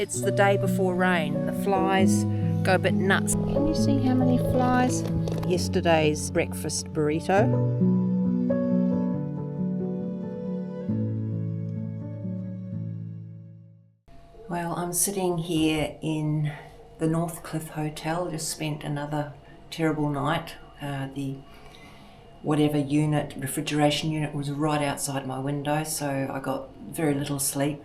it's the day before rain. The flies go a bit nuts. Can you see how many flies? Yesterday's breakfast burrito. Well, I'm sitting here in the Northcliffe Hotel. Just spent another terrible night. The refrigeration unit was right outside my window, so I got very little sleep.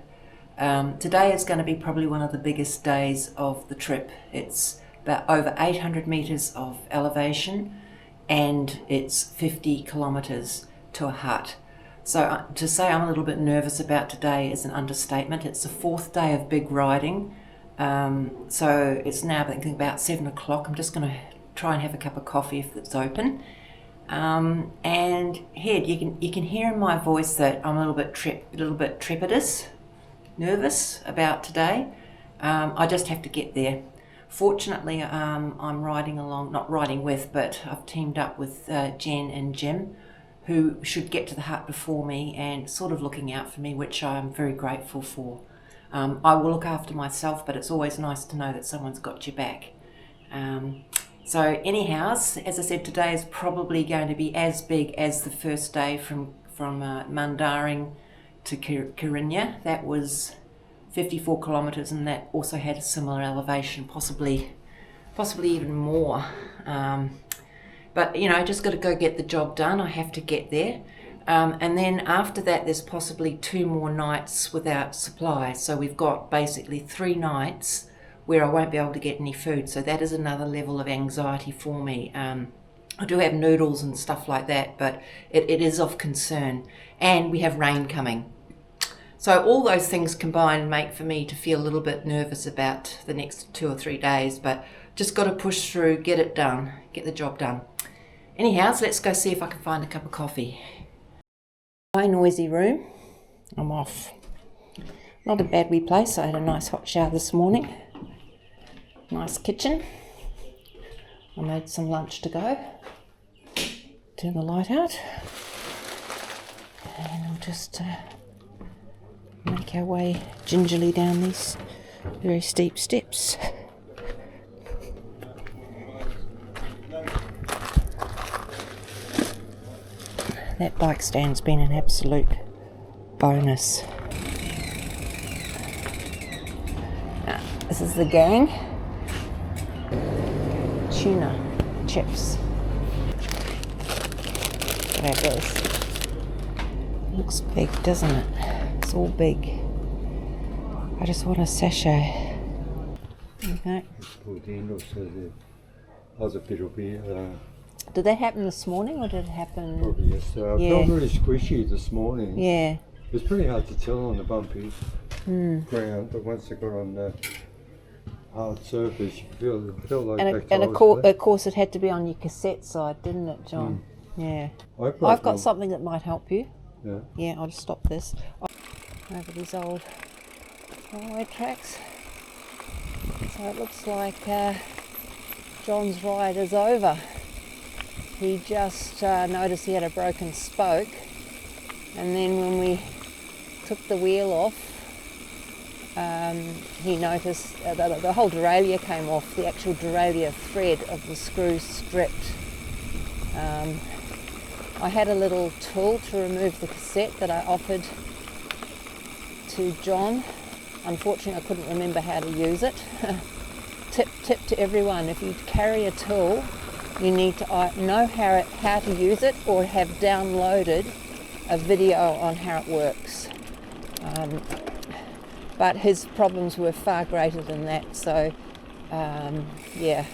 Today is going to be probably one of the biggest days of the trip. It's about over 800 metres of elevation and it's 50 kilometres to a hut. So to say I'm a little bit nervous about today is an understatement. It's the fourth day of big riding. So it's now I think about 7 o'clock. I'm just going to try and have a cup of coffee if it's open. And Head, you can hear in my voice that I'm a little bit trepidatious, nervous about today. I just have to get there. Fortunately, I'm riding along, not riding with, but I've teamed up with Jen and Jim, who should get to the hut before me and sort of looking out for me, which I'm very grateful for. I will look after myself, but it's always nice to know that someone's got your back. So anyhow, as I said, today is probably going to be as big as the first day from Mundaring to Kirinya. That was 54 kilometres, and that also had a similar elevation, possibly even more. But just got to go get the job done. I have to get there. And then after that, there's possibly 2 more nights without supply. So we've got basically 3 nights where I won't be able to get any food. So that is another level of anxiety for me. I do have noodles and stuff like that, but it is of concern. And we have rain coming. So all those things combined make for me to feel a little bit nervous about the next 2 or 3 days, but just got to push through, get it done, get the job done. Anyhow, so let's go see if I can find a cup of coffee. My noisy room, I'm off. Not a bad wee place. I had a nice hot shower this morning. Nice kitchen. I made some lunch to go. Turn the light out. And I'll just make our way gingerly down these very steep steps. That bike stand's been an absolute bonus. This is the gang. Tuna chips. Fabulous. Looks big, doesn't it? It's all big. I just want a sachet. Okay. Did that happen this morning or did it happen? Probably yesterday. I felt really squishy this morning. Yeah. It was pretty hard to tell on the bumpy ground, but once I got on the hard surface, you feel like and of course it had to be on your cassette side, didn't it, John? Yeah. I've got something that might help you. Yeah. Yeah, I'll just stop this. Over these old railway tracks. So it looks like John's ride is over. He just noticed he had a broken spoke, and then when we took the wheel off, he noticed the whole derailleur came off, the actual derailleur thread of the screw stripped. I had a little tool to remove the cassette that I offered to John. Unfortunately, I couldn't remember how to use it. Tip to everyone, if you carry a tool, you need to know how to use it or have downloaded a video on how it works. But his problems were far greater than that, so yeah,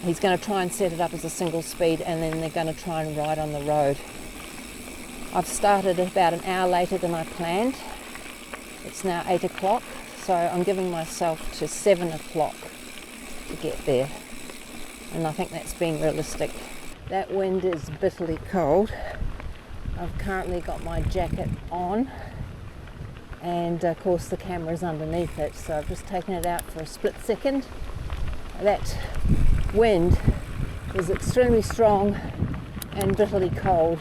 he's going to try and set it up as a single speed, and then they're going to try and ride on the road. I've started about an hour later than I planned. It's now 8 o'clock, so I'm giving myself to 7 o'clock to get there. And I think that's being realistic. That wind is bitterly cold. I've currently got my jacket on, and of course the camera's underneath it, so I've just taken it out for a split second. That wind is extremely strong and bitterly cold.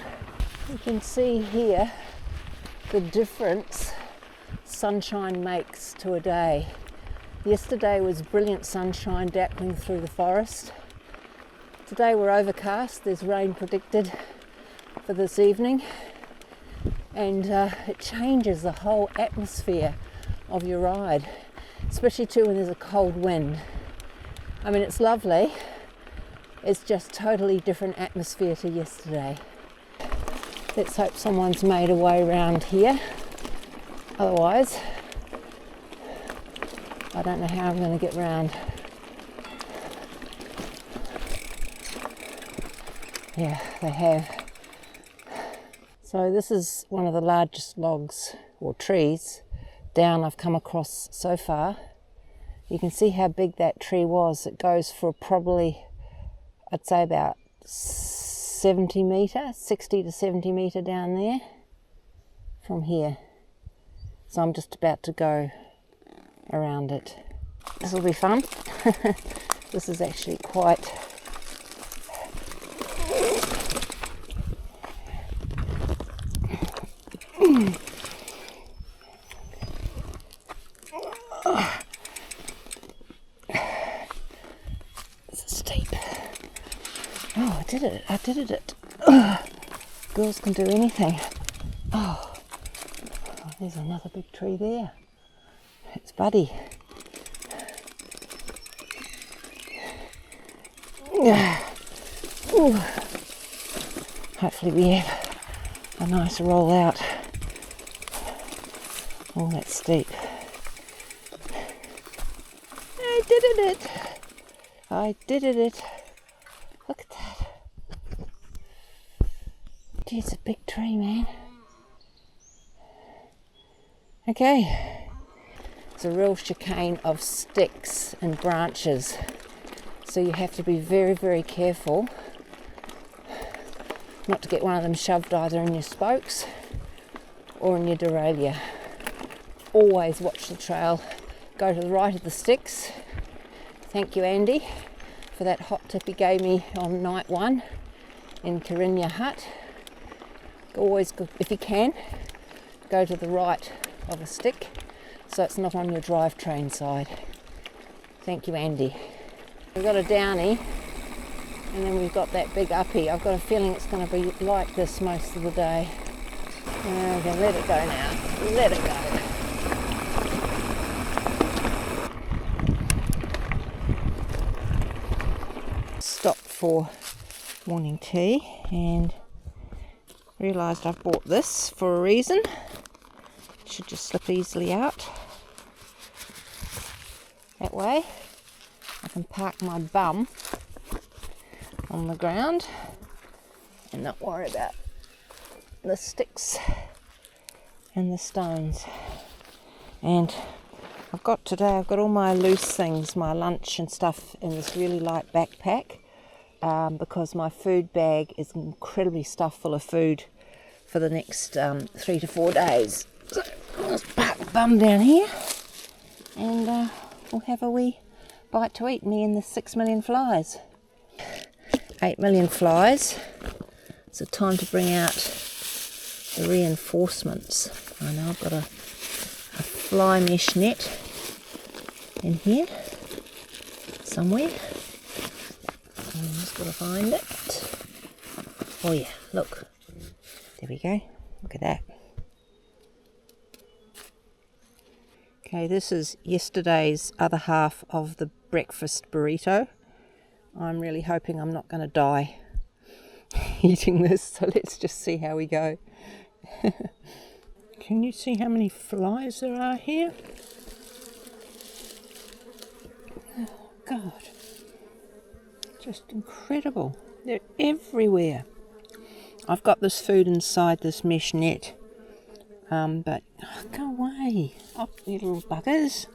You can see here the difference sunshine makes to a day. Yesterday was brilliant sunshine dappling through the forest. Today we're overcast, there's rain predicted for this evening, and it changes the whole atmosphere of your ride, especially too when there's a cold wind. I mean, it's lovely, it's just totally different atmosphere to yesterday. Let's hope someone's made a way around here, otherwise I don't know how I'm going to get round. Yeah, they have. So this is one of the largest logs or trees down I've come across so far. You can see how big that tree was. It goes for probably, I'd say about 70 metre, 60 to 70 metre down there from here. So I'm just about to go around it. This will be fun. This is actually quite this is steep. Oh, I did it. Girls can do anything. Oh, there's another big tree there. It's Buddy. Ooh. Hopefully we have a nice roll out. Oh, that's steep. I did it. Look at that. Gee, it's a big tree, man. Okay. It's a real chicane of sticks and branches. So you have to be very, very careful not to get one of them shoved either in your spokes or in your derailleur. Always watch the trail. Go to the right of the sticks. Thank you, Andy, for that hot tip he gave me on night 1 in Yirra Hut. Always, if you can, go to the right of a stick so it's not on your drivetrain side. Thank you, Andy. We've got a downy and then we've got that big uppy. I've got a feeling it's going to be like this most of the day. Okay, let it go now. Let it go. Stopped for morning tea and realised I've bought this for a reason. It should just slip easily out. That way I can park my bum on the ground and not worry about the sticks and the stones. And I've got all my loose things, my lunch and stuff in this really light backpack because my food bag is incredibly stuffed full of food for the next 3 to 4 days. So let's park the bum down here and we'll have a wee bite to eat, me and the 6 million flies. 8 million flies. So time to bring out the reinforcements. I know I've got a fly mesh net in here somewhere. I've just got to find it. Oh yeah, look. There we go. Look at that. Okay, this is yesterday's other half of the breakfast burrito. I'm really hoping I'm not going to die eating this, so let's just see how we go. Can you see how many flies there are here? Oh God, just incredible. They're everywhere. I've got this food inside this mesh net, but go away, oh, you little buggers.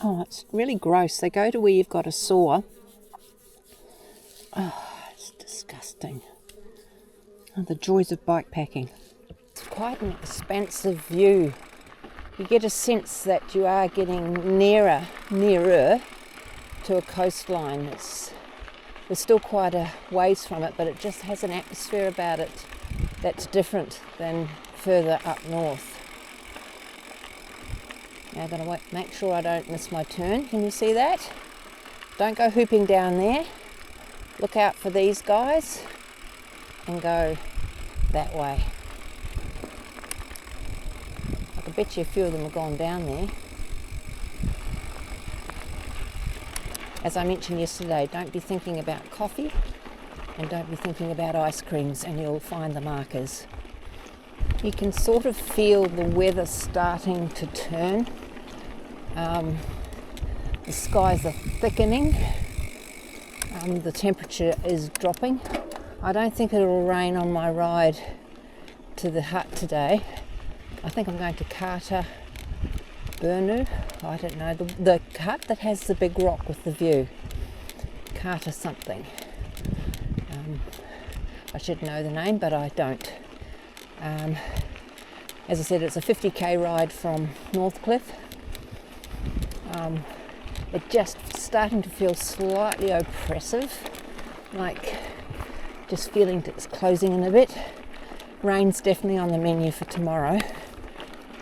Oh, it's really gross. They go to where you've got a saw. Oh, it's disgusting. Oh, the joys of bike packing. It's quite an expansive view. You get a sense that you are getting nearer to a coastline. We're still quite a ways from it, but it just has an atmosphere about it that's different than further up north. Now I'm going to make sure I don't miss my turn. Can you see that? Don't go hooping down there. Look out for these guys and go that way. I can bet you a few of them have gone down there. As I mentioned yesterday, don't be thinking about coffee and don't be thinking about ice creams, and you'll find the markers. You can sort of feel the weather starting to turn. The skies are thickening. The temperature is dropping. I don't think it'll rain on my ride to the hut today. I think I'm going to Kartta Hut. I don't know, the hut that has the big rock with the view. Kartta something. I should know the name, but I don't. As I said, it's a 50k ride from Northcliffe. It's just starting to feel slightly oppressive, like just feeling it's closing in a bit. Rain's definitely on the menu for tomorrow,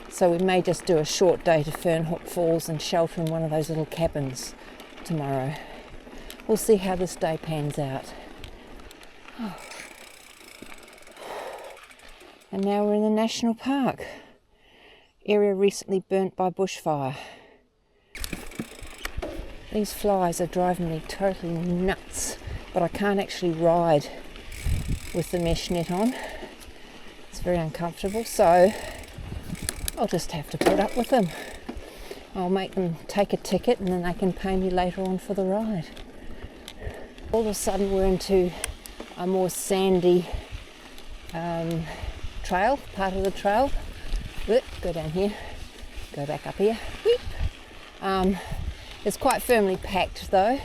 so we may just do a short day to Fernhook Falls and shelter in one of those little cabins tomorrow. We'll see how this day pans out. And now we're in the national park, area recently burnt by bushfire. These flies are driving me totally nuts, but I can't actually ride with the mesh net on. It's very uncomfortable, so I'll just have to put up with them. I'll make them take a ticket and then they can pay me later on for the ride. All of a sudden we're into a more sandy trail, part of the trail. Go down here, go back up here. It's quite firmly packed though.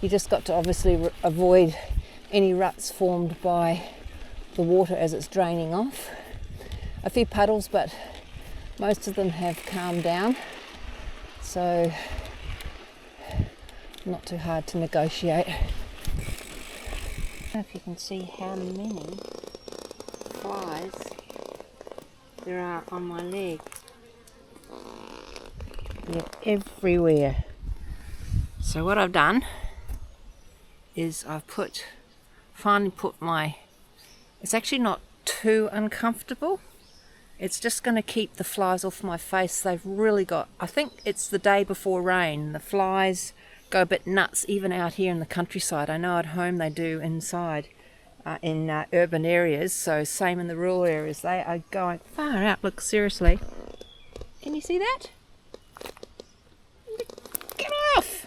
You just got to obviously avoid any ruts formed by the water as it's draining off. A few puddles, but most of them have calmed down, so not too hard to negotiate. I don't know if you can see how many flies there are on my leg. They're everywhere. So what I've done is I've finally put my, it's actually not too uncomfortable. It's just going to keep the flies off my face. They've really got, I think it's the day before rain. The flies go a bit nuts even out here in the countryside. I know at home they do inside in urban areas, so same in the rural areas. They are going far out. Look, seriously. Can you see that? Get off!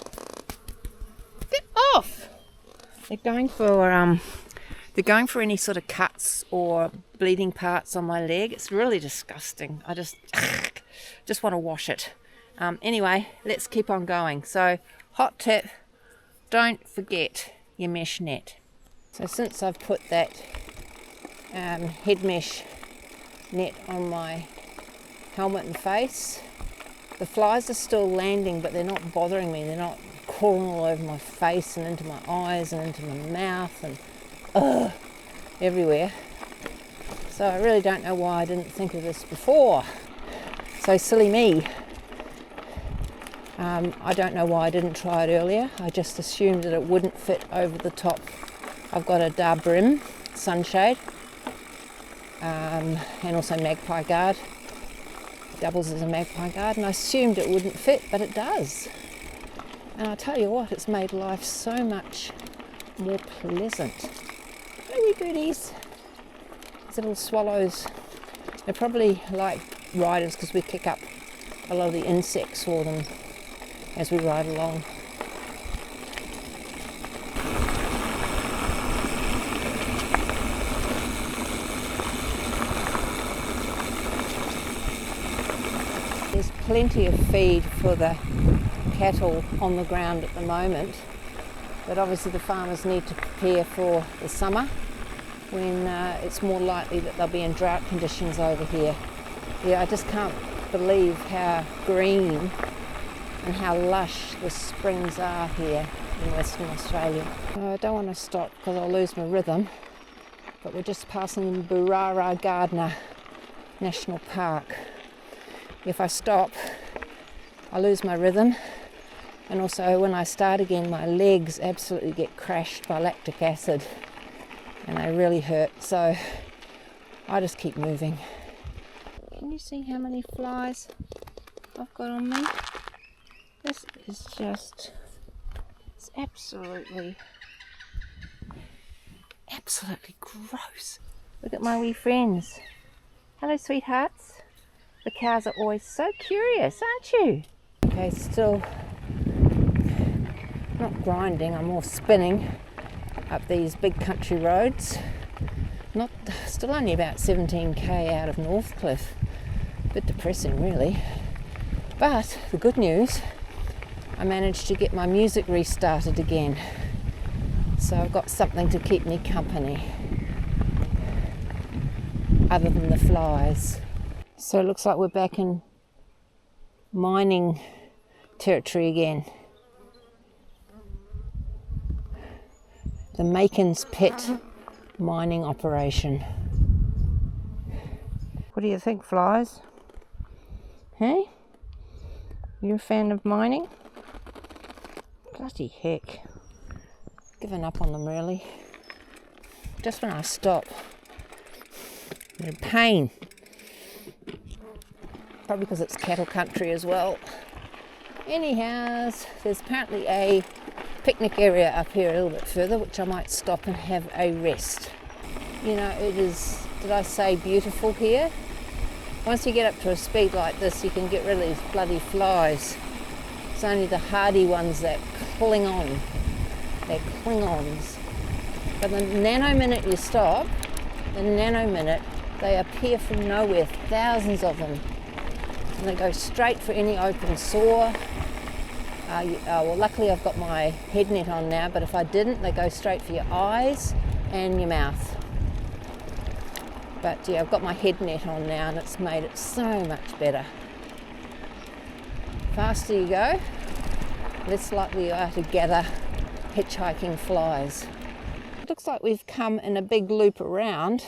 Get off! They're going for any sort of cuts or bleeding parts on my leg. It's really disgusting. I just want to wash it. Anyway, let's keep on going. So, hot tip, don't forget your mesh net. So since I've put that head mesh net on my helmet and face, the flies are still landing, but they're not bothering me. They're not crawling all over my face and into my eyes and into my mouth and everywhere. So I really don't know why I didn't think of this before. So silly me. I don't know why I didn't try it earlier. I just assumed that it wouldn't fit over the top. I've got a dar brim sunshade and also magpie guard. Doubles as a magpie guard, and I assumed it wouldn't fit, but it does. And I'll tell you what, it's made life so much more pleasant. Hello, wee birdies. These little swallows. They're probably like riders because we kick up a lot of the insects for them as we ride along. There's plenty of feed for the cattle on the ground at the moment, but obviously the farmers need to prepare for the summer when it's more likely that they'll be in drought conditions over here. Yeah, I just can't believe how green and how lush the springs are here in Western Australia. I don't want to stop because I'll lose my rhythm, but we're just passing Borrara National Park. If I stop, I lose my rhythm, and also when I start again my legs absolutely get crashed by lactic acid and they really hurt, so I just keep moving. Can you see how many flies I've got on me? This is just, it's absolutely gross. Look at my wee friends. Hello, sweethearts. The cows are always so curious, aren't you? Okay, still not grinding, I'm more spinning up these big country roads. Still only about 17k out of Northcliffe. A bit depressing really. But the good news, I managed to get my music restarted again. So I've got something to keep me company, other than the flies. So it looks like we're back in mining territory again. The Macon's Pit mining operation. What do you think, flies? Hey? You a fan of mining? Bloody heck. Given up on them really. Just when I stop, they're a pain. Probably because it's cattle country as well. Anyhow, there's apparently a picnic area up here a little bit further, which I might stop and have a rest. You know, it is, did I say beautiful here? Once you get up to a speed like this, you can get rid of these bloody flies. It's only the hardy ones that cling on. They're Klingons. But the nanominute you stop, the nanominute, they appear from nowhere, thousands of them. And they go straight for any open sore. Well, luckily I've got my head net on now, but if I didn't, they go straight for your eyes and your mouth. But yeah, I've got my head net on now and it's made it so much better. Faster you go, less likely you are to gather hitchhiking flies. It looks like we've come in a big loop around.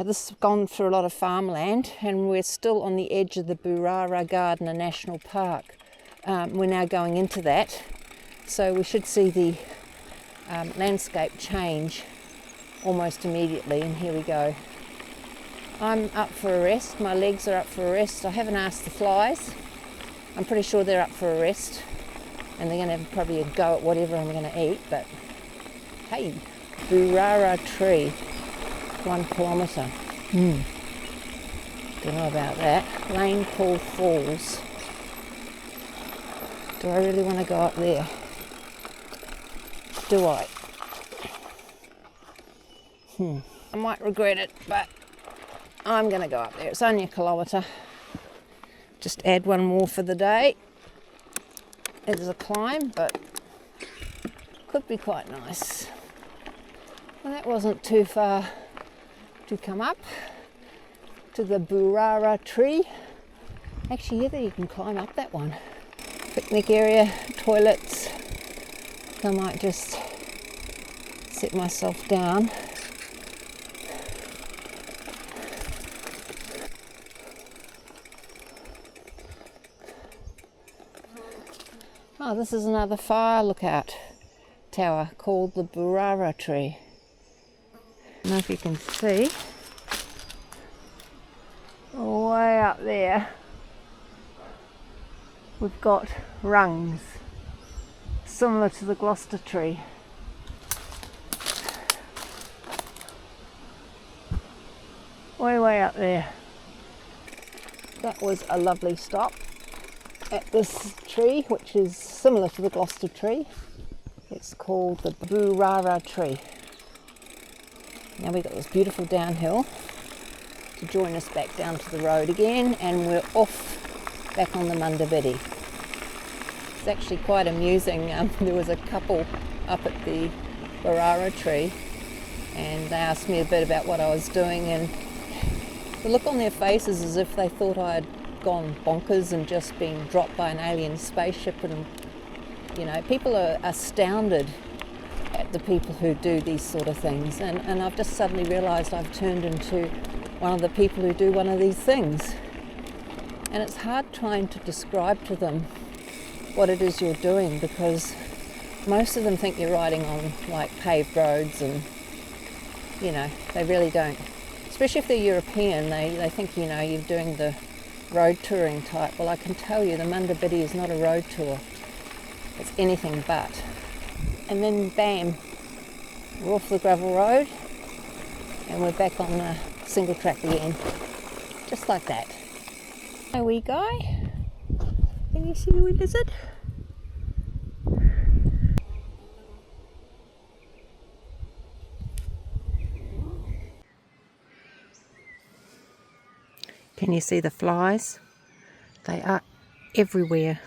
This has gone through a lot of farmland and we're still on the edge of the Boorara Garden National Park. We're now going into that, so we should see the landscape change almost immediately, and here we go. I'm up for a rest, my legs are up for a rest. I haven't asked the flies. I'm pretty sure they're up for a rest and they're going to have probably a go at whatever I'm going to eat, but hey, Borrara Tree, 1 kilometre. Don't know about that. Lane Pool Falls. Do I really want to go up there? Do I? I might regret it, but I'm going to go up there. It's only 1 kilometre. Just add one more for the day. It is a climb, but could be quite nice. Well, that wasn't too far to come up to the Borrara Tree. Actually, yeah, you can climb up that one. Picnic area, toilets. I might just sit myself down. Oh, this is another fire lookout tower called the Borrara Tree. I don't know if you can see, way up there we've got rungs similar to the Gloucester Tree. Way up there. That was a lovely stop at this tree, which is similar to the Gloucester Tree. It's called the Borrara Tree. Now we've got this beautiful downhill to join us back down to the road again, and we're off back on the Munda Biddi. It's actually quite amusing. There was a couple up at the Borrara Tree and they asked me a bit about what I was doing, and the look on their faces as if they thought I had gone bonkers and just been dropped by an alien spaceship. And you know, people are astounded at the people who do these sort of things, and I've just suddenly realised I've turned into one of the people who do one of these things. And it's hard trying to describe to them what it is you're doing, because most of them think you're riding on like paved roads, and you know, they really don't. Especially if they're European, they think, you know, you're doing the road touring type. Well, I can tell you the Munda Biddi is not a road tour. It's anything but. And then bam, we're off the gravel road and we're back on the single track again. Just like that. A wee guy. Can you see the wee lizard? Can you see the flies? They are everywhere.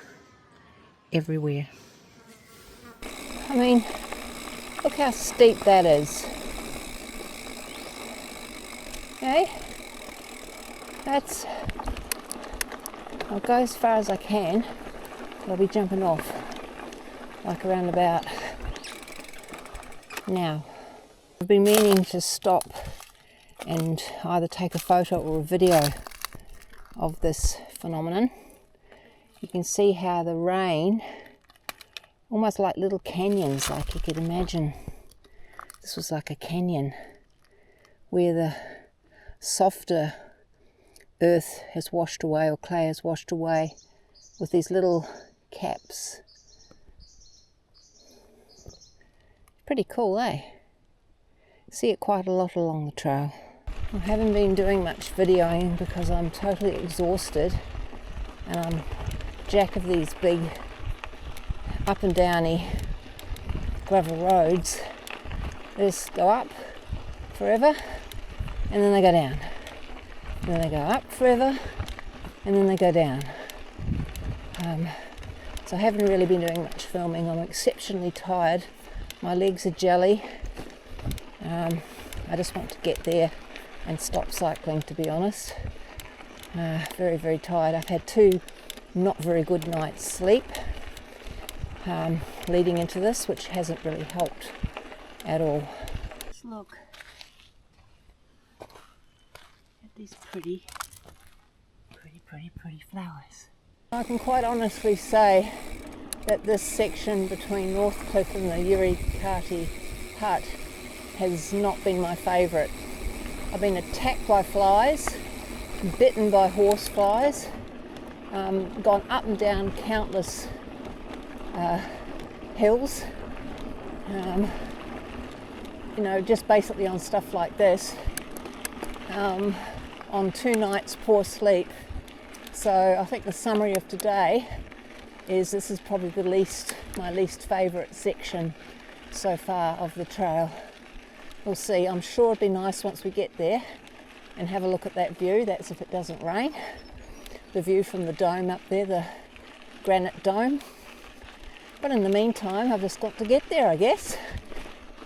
Everywhere. I mean, look how steep that is. Okay? That's... I'll go as far as I can. I'll be jumping off. Like around about now. I've been meaning to stop and either take a photo or a video of this phenomenon. You can see how the rain, almost like little canyons, like you could imagine this was like a canyon where the softer earth has washed away, or clay has washed away, with these little caps. Pretty cool, eh? See it quite a lot along the trail. I haven't been doing much videoing because I'm totally exhausted and I'm jack of these big up and downy gravel roads. They just go up forever and then they go down. And then they go up forever and then they go down. So I haven't really been doing much filming. I'm exceptionally tired. My legs are jelly. I just want to get there and stop cycling, to be honest. Very, very tired. I've had 2 not very good nights sleep leading into this, which hasn't really helped at all. Let's look at these pretty flowers. I can quite honestly say that this section between Northcliffe and the Yirra Kartta Hut has not been my favourite. I've been attacked by flies, bitten by horse flies, gone up and down countless hills, you know, just basically on stuff like this, on 2 nights poor sleep. So I think the summary of today is this is probably my least favourite section so far of the trail. We'll see. I'm sure it'd be nice once we get there and have a look at that view. That's if it doesn't rain. The view from the dome up there, the granite dome. But in the meantime, I've just got to get there, I guess.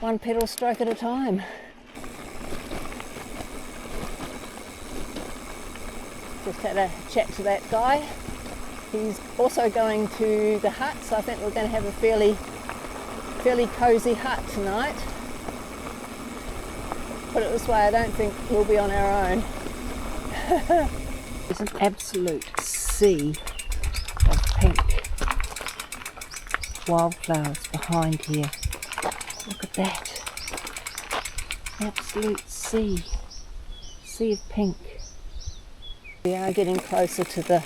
1 pedal stroke at a time. Just had a chat to that guy. He's also going to the hut, so I think we're going to have a fairly cosy hut tonight. Put it this way, I don't think we'll be on our own. There's an absolute sea of pink wildflowers behind here. Look at that. Absolute sea of pink. We are getting closer to the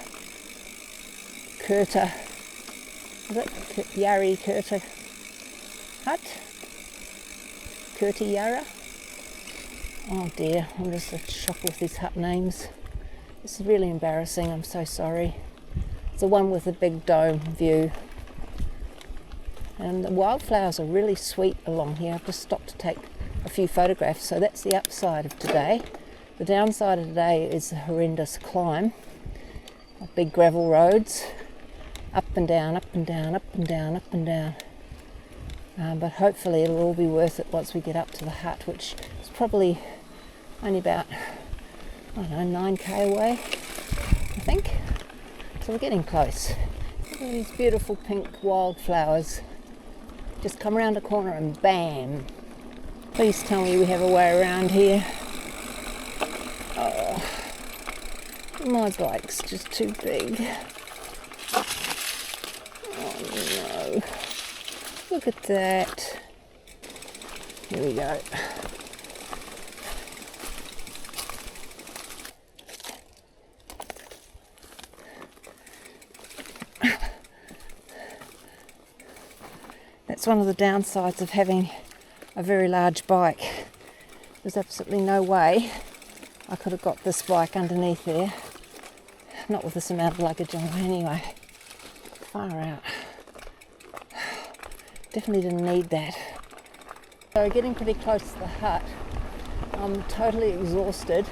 Yirra Kartta Hut. Yirra. Oh dear, I'm just a shock with these hut names. This is really embarrassing, I'm so sorry. It's the one with the big dome view. And the wildflowers are really sweet along here. I've just stopped to take a few photographs, so that's the upside of today. The downside of today is a horrendous climb of big gravel roads, up and down, up and down, up and down, up and down. But hopefully it'll all be worth it once we get up to the hut, which is probably only about, I don't know, 9k away, I think. So we're getting close. Look at these beautiful pink wildflowers. Just come around a corner and bam. Please tell me we have a way around here. Oh, My bike's just too big. Oh no. Look at that. Here we go. That's one of the downsides of having a very large bike. There's absolutely no way I could have got this bike underneath there. Not with this amount of luggage on it anyway. Far out. Definitely didn't need that. So getting pretty close to the hut. I'm totally exhausted.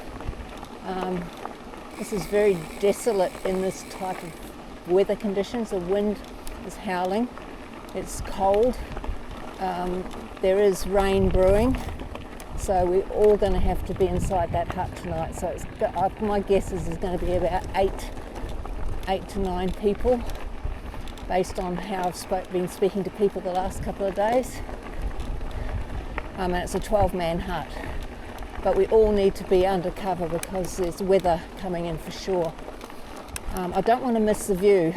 This is very desolate in this type of weather conditions. The wind is howling. It's cold. There is rain brewing. So we're all going to have to be inside that hut tonight. So my guess is there's going to be about eight to 9 people, based on how I've been speaking to people the last couple of days. And it's a 12-man hut. But we all need to be undercover because there's weather coming in for sure. I don't want to miss the view.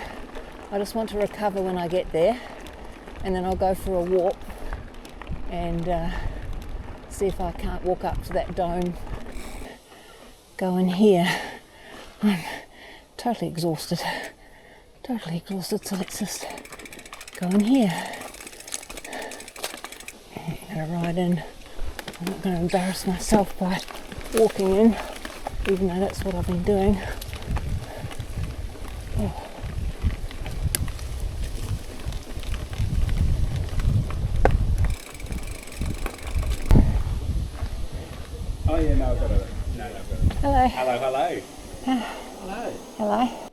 I just want to recover when I get there, and then I'll go for a walk and see if I can't walk up to that dome. Go in here. I'm totally exhausted. So let's just go in here. I'm going to ride in. I'm not going to embarrass myself by walking in, even though that's what I've been doing. Oh. Oh yeah, no, I've got it. No, I've got it. Hello. Hello. Hello. Hello.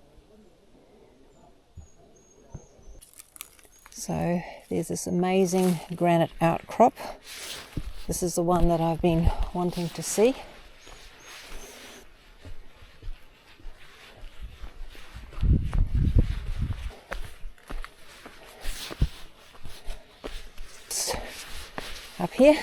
So there's this amazing granite outcrop. This is the one that I've been wanting to see. Up here.